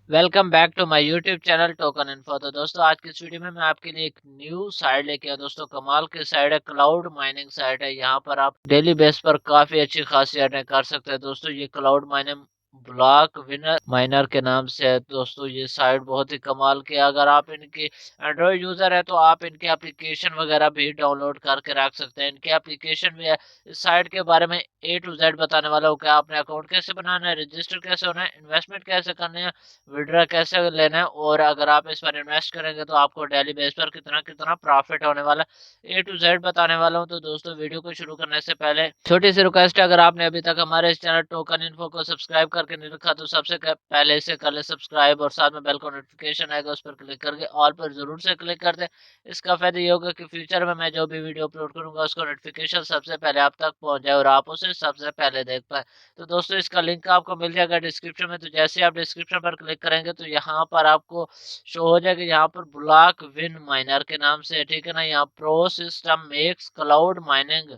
Welcome back to my YouTube channel token info. तो दोस्तों आज की इस वीडियो में मैं आपके लिए एक न्यू साइट लेके आया। दोस्तों कमाल की साइट है, क्लाउड माइनिंग साइट है। यहाँ पर आप डेली बेस पर काफी अच्छी खासी अर्निंग कर सकते हैं। दोस्तों ये cloud mining block winner minor के नाम से है। दोस्तों ये साइट बहुत ही कमाल की है। अगर आप इनकी एंड्रॉइड यूजर है तो आप इनके एप्लीकेशन वगैरह भी डाउनलोड करके रख सकते हैं। इनके एप्लीकेशन भी है। इस साइट के बारे में A to Z बताने वाला हूँ कि आपने अकाउंट कैसे बनाना है, रजिस्टर कैसे होना है, इन्वेस्टमेंट कैसे करनी है, विड्रॉ कैसे लेना है, और अगर आप इस पर इन्वेस्ट करेंगे तो आपको डेली बेस पर कितना कितना प्रॉफिट होने वाला है, A to Z बताने वाला हूँ। तो दोस्तों वीडियो को शुरू करने से पहले छोटी सी रिक्वेस्ट है, अगर आपने अभी तक हमारे इस चैनल टोकन इन्फो को सब्सक्राइब करके नहीं रखा तो सबसे पहले इसे कर ले सब्सक्राइब, और साथ में बेल का नोटिफिकेशन आएगा उस पर क्लिक करके ऑल पर जरूर से क्लिक कर दे। इसका फायदा ये होगा कि फ्यूचर में मैं जो भी वीडियो अपलोड करूंगा उसका नोटिफिकेशन सबसे पहले आप तक पहुंच जाए और आप उसे सबसे पहले देख पाए। तो दोस्तों इसका लिंक आपको मिल जाएगा डिस्क्रिप्शन में। तो जैसे ही आप डिस्क्रिप्शन पर क्लिक करेंगे तो यहाँ पर आपको शो हो जाएगा, यहाँ पर ब्लॉक विन माइनर के नाम से, ठीक है ना। यहाँ pro system makes cloud mining,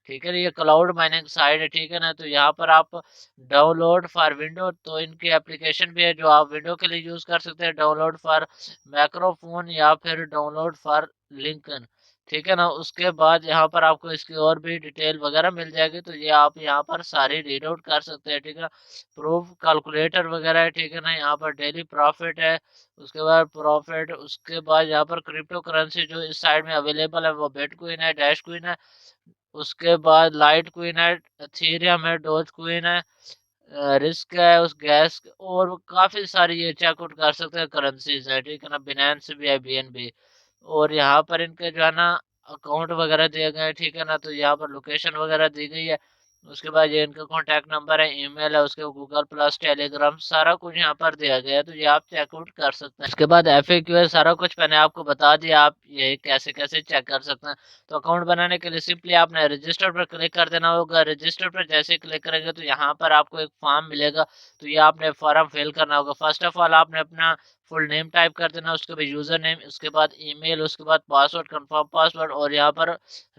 ठीक है ना, ये क्लाउड माइनिंग साइट है, ठीक है ना। तो यहाँ पर आप डाउनलोड फॉर विंडो, तो इनकी एप्लीकेशन भी है जो आप विंडो के लिए यूज कर सकते हैं, डाउनलोड फॉर मैक्रोफोन या फिर डाउनलोड फॉर लिंकन, ठीक है ना। उसके बाद यहाँ पर आपको इसकी और भी डिटेल वगैरह मिल जाएगी, तो ये आप यहाँ पर सारी रीड आउट कर सकते हैं, ठीक है। प्रूफ कैलकुलेटर वगैरह है, ठीक है ना। यहाँ पर डेली प्रॉफिट है, उसके बाद प्रॉफिट, उसके बाद यहाँ पर क्रिप्टो करेंसी जो इस साइड में अवेलेबल है वो बिटकॉइन है, डैश क्वीन है, उसके बाद लाइट क्वीन है, एथेरियम है, डोज क्वीन है, रिस्क है, उस गैस, और काफी सारी ये चेकआउट कर सकते हैं करेंसीज है, ठीक है ना। बिनेंस भी है, BNB, और यहाँ पर इनके जो है ना अकाउंट वगैरह दिए गए हैं, ठीक है ना। तो यहाँ पर लोकेशन वगैरह दी गई है। उसके बाद ये इनका कॉन्टैक्ट नंबर है, ईमेल है, उसके गूगल प्लस, टेलीग्राम, सारा कुछ यहाँ पर दिया गया है, तो ये आप चेकआउट कर सकते हैं। उसके बाद FAQ है, सारा कुछ मैंने आपको बता दिया, आप ये कैसे कैसे चेक कर सकते हैं। तो अकाउंट बनाने के लिए सिंपली आपने रजिस्टर पर क्लिक कर देना होगा। रजिस्टर पर जैसे ही क्लिक करेंगे तो यहाँ पर आपको एक फॉर्म मिलेगा, तो ये आपने फॉर्म फिल करना होगा। फर्स्ट ऑफ ऑल आपने अपना फुल नेम टाइप कर देना, उसके बाद यूजर नेम, उसके बाद ईमेल, उसके बाद पासवर्ड, कंफर्म पासवर्ड, और यहाँ पर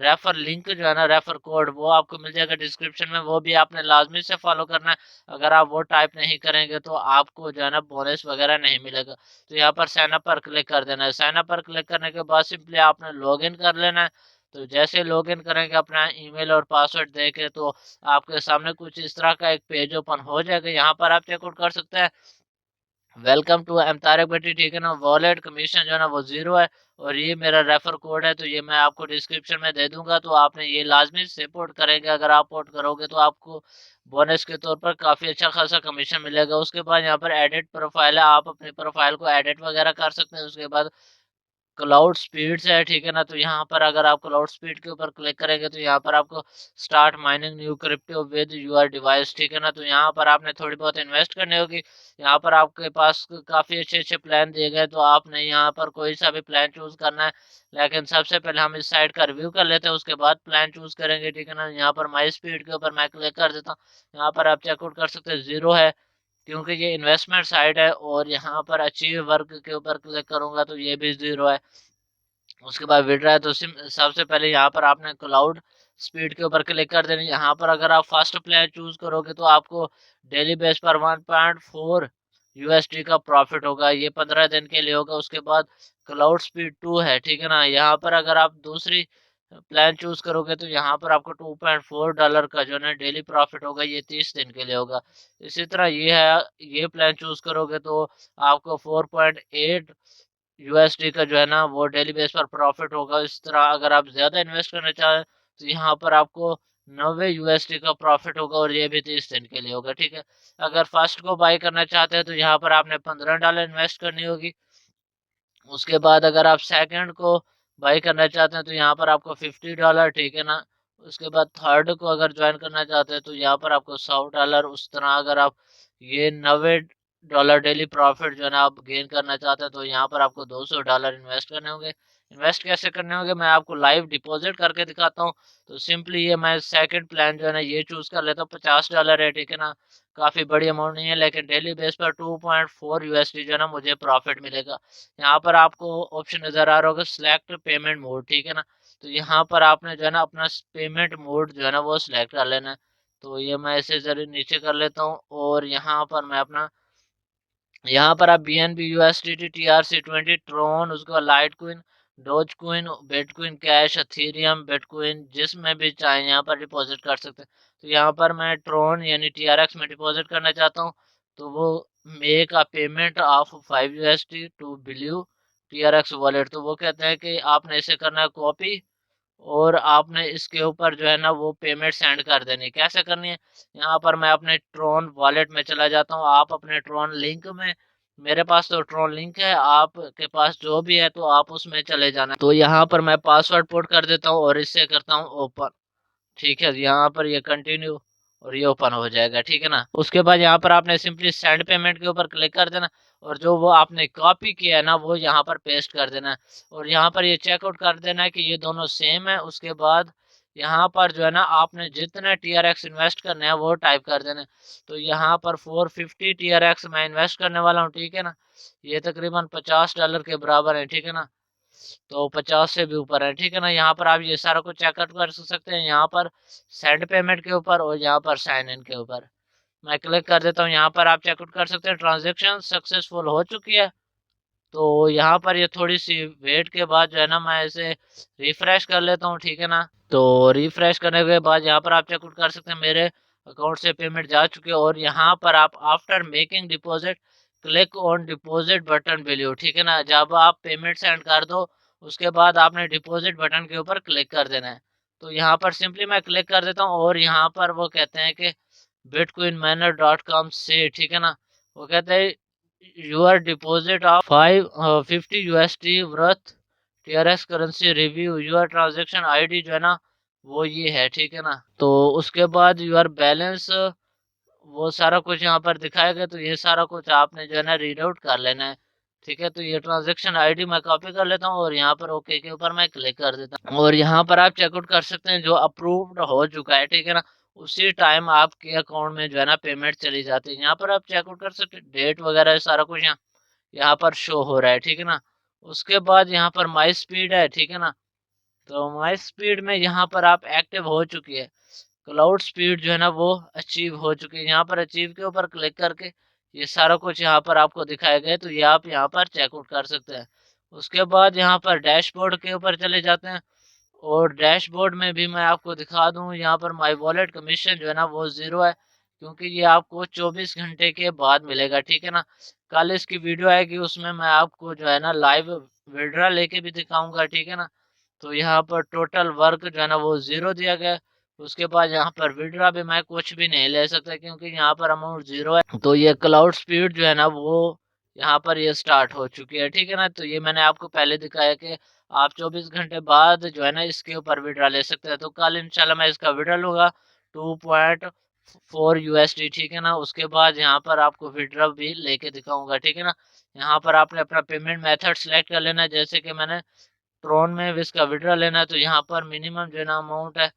रेफर लिंक जो है ना, रेफर कोड, वो आपको मिल जाएगा डिस्क्रिप्शन में, वो भी आपने लाजमी से फॉलो करना है। अगर आप वो टाइप नहीं करेंगे तो आपको जो है ना बोनस वगैरह नहीं मिलेगा। तो यहाँ पर साइन अप पर क्लिक कर देना है। साइन अप पर क्लिक करने के बाद सिंपली आपने लॉग इन कर लेना है। तो जैसे लॉग इन करेंगे अपना ईमेल और पासवर्ड देके तो आपके सामने कुछ इस तरह का एक पेज ओपन हो जाएगा। यहाँ पर आप चेकआउट कर सकते हैं, वेलकम टू एम तारक बेटी, ठीक है ना। वॉलेट कमीशन जो है ना वो 0 है, और ये मेरा रेफर कोड है, तो ये मैं आपको डिस्क्रिप्शन में दे दूंगा। तो आपने ये लाजमी से पोर्ट करेंगे, अगर आप पोर्ट करोगे तो आपको बोनस के तौर पर काफी अच्छा खासा कमीशन मिलेगा। उसके बाद यहाँ पर एडिट प्रोफाइल है, आप अपनी प्रोफाइल को एडिट वगैरह कर सकते हैं। उसके बाद क्लाउड स्पीड से है, ठीक है ना। तो यहाँ पर अगर आप क्लाउड स्पीड के ऊपर क्लिक करेंगे तो यहाँ पर आपको start mining new crypto with your device, ठीक है ना। तो यहाँ पर आपने थोड़ी बहुत इन्वेस्ट करनी होगी। यहाँ पर आपके पास काफी अच्छे अच्छे प्लान दिए गए, तो आपने यहाँ पर कोई सा भी प्लान चूज करना है। लेकिन सबसे पहले हम इस साइट का रिव्यू कर लेते हैं, उसके बाद प्लान चूज करेंगे, ठीक है ना। यहाँ पर माई स्पीड के ऊपर मैं क्लिक कर देता हूँ। यहाँ पर आप चेकआउट कर सकते हैं, 0 है, क्योंकि ये इन्वेस्टमेंट साइट है। और यहाँ पर अचीव वर्क के ऊपर क्लिक करूंगा तो ये भी 0 है। उसके बाद विड्रा है, तो सबसे पहले यहाँ पर आपने क्लाउड स्पीड के ऊपर क्लिक कर देना। यहाँ पर अगर आप फर्स्ट प्लान चूज करोगे तो आपको डेली बेस पर 1.4 USD का प्रॉफिट होगा, ये 15 दिन के लिए होगा। उसके बाद क्लाउड स्पीड 2 है, ठीक है ना। यहाँ पर अगर आप दूसरी प्लान चूज करोगे तो यहाँ पर आपको $2.4 का जो है डेली प्रॉफिट होगा, ये 30 दिन के लिए होगा। इसी तरह ये है, ये प्लान चूज करोगे तो आपको 4.8 USD का जो है ना वो डेली बेस पर प्रॉफिट होगा। इस तरह अगर आप ज्यादा इन्वेस्ट करना चाहें तो यहाँ पर आपको 90 USD का प्रॉफिट होगा, और ये भी 30 दिन के लिए होगा, ठीक है। अगर फर्स्ट को बाई करना चाहते हैं तो यहाँ पर आपने $15 इन्वेस्ट करनी होगी। उसके बाद अगर आप सेकंड को बाई करना चाहते हैं तो यहाँ पर आपको $50, ठीक है ना। उसके बाद थर्ड को अगर ज्वाइन करना चाहते हैं तो यहाँ पर आपको $100। उस तरह अगर आप ये $90 डेली प्रॉफिट जो है ना आप गेन करना चाहते हैं तो यहाँ पर आपको $200 इन्वेस्ट करने होंगे। इन्वेस्ट कैसे करने होंगे मैं आपको लाइव डिपॉजिट करके दिखाता हूँ। तो सिंपली ये मैं सेकंड प्लान जो है ना ये चूज कर लेता हूँ, $50 है, ठीक है ना। काफी बड़ी अमाउंट नहीं है, लेकिन डेली बेस पर 2.4 USD जो है ना मुझे प्रॉफिट मिलेगा। यहाँ पर आपको ऑप्शन नजर आ रहा होगा सिलेक्ट पेमेंट मोड, ठीक है ना। तो यहाँ पर आपने जो है ना अपना पेमेंट मोड जो है ना वो सिलेक्ट कर लेना है। तो ये मैं इसे जरूर नीचे कर लेता हूँ, और यहाँ पर मैं अपना यहाँ पर आप BNB USDT TRC20 ट्रोन, उसके बाद Litecoin, Dogecoin, Bitcoin cash, Ethereum, Bitcoin, जिसमें भी चाहे यहाँ पर डिपॉजिट कर सकते हैं। तो यहाँ पर मैं ट्रोन यानी TRX में डिपॉजिट करना चाहता हूँ, तो वो make a payment of 5 USD to believe TRX wallet. तो वो कहते हैं कि आपने इसे करना है कॉपी, और आपने इसके ऊपर जो है ना वो पेमेंट सेंड कर देनी। कैसे करनी है, यहाँ पर मैं अपने ट्रोन वॉलेट में चला जाता हूँ, आप अपने ट्रोन लिंक में, मेरे पास तो ट्रोन लिंक है, आपके पास जो भी है तो आप उसमें चले जाना। तो यहाँ पर मैं पासवर्ड पुट कर देता हूँ और इससे करता हूँ ओपन। ठीक है, यहाँ पर ये कंटिन्यू और ये ओपन हो जाएगा। ठीक है ना, उसके बाद यहाँ पर आपने सिंपली सेंड पेमेंट के ऊपर क्लिक कर देना, और जो वो आपने कॉपी किया है ना वो यहाँ पर पेस्ट कर देना है, और यहाँ पर ये चेकआउट कर देना है कि ये दोनों सेम है। उसके बाद यहाँ पर जो है ना आपने जितने TRX इन्वेस्ट करने हैं वो टाइप कर देना है। तो यहाँ पर 450 TRX मैं इन्वेस्ट करने वाला हूँ। ठीक है ना, ये तकरीबन $50 के बराबर है। ठीक है ना, तो 50 से भी ऊपर है। ठीक है ना, यहाँ पर आप ये सारा कुछ चेकआउट कर सकते हैं, यहाँ पर सेंड पेमेंट के ऊपर और यहाँ पर साइन इन के ऊपर मैं क्लिक कर देता हूँ। यहाँ पर आप चेकआउट कर सकते हैं ट्रांजेक्शन सक्सेसफुल हो चुकी है। तो यहाँ पर ये थोड़ी सी वेट के बाद जो है ना मैं इसे रिफ्रेश कर लेता हूँ। ठीक है ना, तो रिफ्रेश करने के बाद यहाँ पर आप चेकआउट कर सकते हैं मेरे अकाउंट से पेमेंट जा चुकी है, और यहाँ पर आप after making deposit click on deposit button believe. ठीक है ना, जब आप पेमेंट सेंड कर दो उसके बाद आपने डिपॉजिट बटन के ऊपर क्लिक कर देना है। तो यहाँ पर सिंपली मैं क्लिक कर देता हूँ, और यहाँ पर वो कहते हैं कि bitcoinminer.com से, ठीक है ना, वो कहते हैं your deposit of 550 USD worth TRX currency review, your transaction ID जो है ना वो ये है। ठीक है ना, तो उसके बाद योर बैलेंस, वो सारा कुछ यहाँ पर दिखाएगा। तो ये सारा कुछ आपने जो है ना रीड आउट कर लेना है। ठीक है, तो ये ट्रांजेक्शन आईडी मैं कॉपी कर लेता हूँ और यहाँ पर ओके के ऊपर मैं क्लिक कर देता हूँ, और यहाँ पर आप चेकआउट कर सकते हैं जो अप्रूव्ड हो चुका है। ठीक है ना, उसी टाइम आपके अकाउंट में जो है ना पेमेंट चली जाती है। यहाँ पर आप चेकआउट कर सकते हैं डेट वगैरह सारा कुछ यहाँ पर शो हो रहा है। ठीक है ना, उसके बाद यहाँ पर माई स्पीड है। ठीक है ना, तो माई स्पीड में यहाँ पर आप एक्टिव हो चुकी है, क्लाउड स्पीड जो है ना वो अचीव हो चुकी है। यहाँ पर अचीव के ऊपर क्लिक करके ये सारा कुछ यहाँ पर आपको दिखाया गया है, तो ये आप यहाँ पर चेकआउट कर सकते हैं। उसके बाद यहाँ पर डैशबोर्ड के ऊपर चले जाते हैं, और डैशबोर्ड में भी मैं आपको दिखा दूं, यहाँ पर माई वॉलेट कमीशन जो है ना वो 0 है, क्योंकि ये आपको 24 घंटे के बाद मिलेगा। ठीक है ना, कल इसकी वीडियो आएगी उसमें मैं आपको जो है ना लाइव विड्रा लेके भी दिखाऊंगा। ठीक है ना, तो यहाँ पर टोटल वर्क जो है ना वो 0 दिया गया है। उसके बाद यहाँ पर विड्रा भी मैं कुछ भी नहीं ले सकता क्योंकि यहाँ पर अमाउंट 0 है। तो ये क्लाउड स्पीड जो है ना वो यहाँ पर ये स्टार्ट हो चुकी है। ठीक है ना, तो ये मैंने आपको पहले दिखाया कि आप 24 घंटे बाद जो है ना इसके ऊपर विड्रा ले सकते हैं। तो कल इंशाल्लाह मैं इसका विड्रा लूंगा 2.4 USD। ठीक है ना, उसके बाद यहाँ पर आपको विड्रा भी लेके दिखाऊंगा। ठीक है ना, यहाँ पर आपने अपना पेमेंट मेथड सेलेक्ट कर लेना है, जैसे कि मैंने ट्रोन में भी इसका विड्रा लेना है। तो यहाँ पर मिनिमम जो है ना अमाउंट है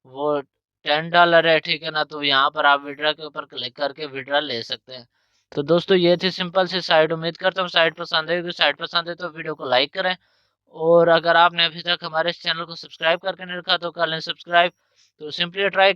वो $10 है। ठीक है ना, तो यहाँ पर आप विड्रा के ऊपर क्लिक करके विड्रा ले सकते हैं। तो दोस्तों ये थी सिंपल सी साइट, उम्मीद करता हूँ साइट पसंद है। साइट पसंद है तो वीडियो को लाइक करें, और अगर आपने अभी तक हमारे इस चैनल को सब्सक्राइब करके नहीं रखा तो कर लें सब्सक्राइब। तो सिंपली ट्राई